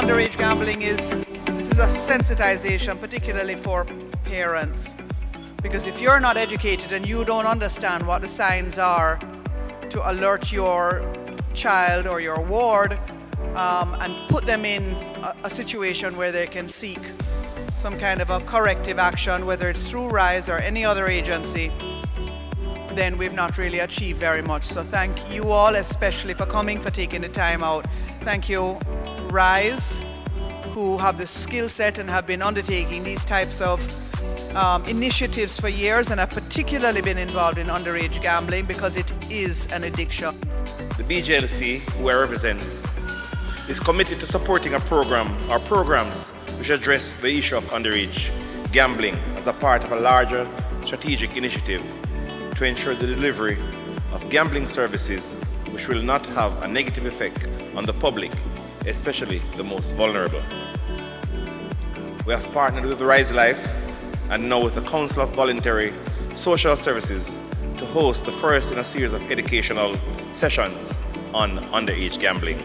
Underage gambling this is a sensitization, particularly for parents. Because if you're not educated and you don't understand what the signs are to alert your child or your ward and put them in a situation where they can seek some kind of a corrective action, whether it's through RISE or any other agency, then we've not really achieved very much. So thank you all, especially for coming, for taking the time out. Thank you, RISE, who have the skill set and have been undertaking these types of initiatives for years and have particularly been involved in underage gambling because it is an addiction. The BGLC, who I represent, is committed to supporting a program or programs which address the issue of underage gambling as a part of a larger strategic initiative to ensure the delivery of gambling services which will not have a negative effect on the public, especially the most vulnerable. We have partnered with Rise Life and now with the Council of Voluntary Social Services to host the first in a series of educational sessions on underage gambling.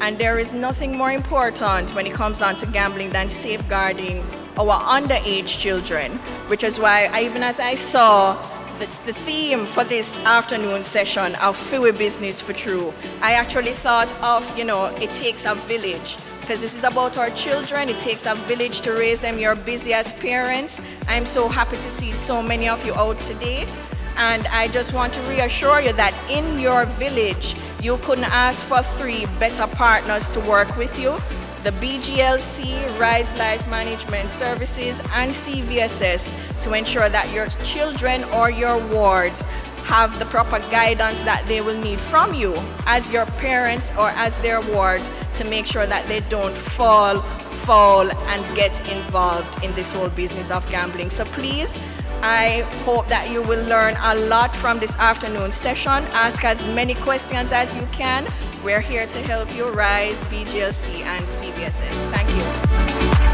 And there is nothing more important when it comes on to gambling than safeguarding our underage children, which is why even as I saw the theme for this afternoon session of Fiwe Business for True, I actually thought of, it takes a village. Because this is about our children, it takes a village to raise them. You're busy as parents. I'm so happy to see so many of you out today. And I just want to reassure you that in your village, you couldn't ask for 3 better partners to work with you. The BGLC, Rise Life Management Services, and CVSS to ensure that your children or your wards have the proper guidance that they will need from you as your parents or as their wards to make sure that they don't fall and get involved in this whole business of gambling. So please, I hope that you will learn a lot from this afternoon session. Ask as many questions as you can. We're here to help you. Rise, BGLC, and CVSS. Thank you.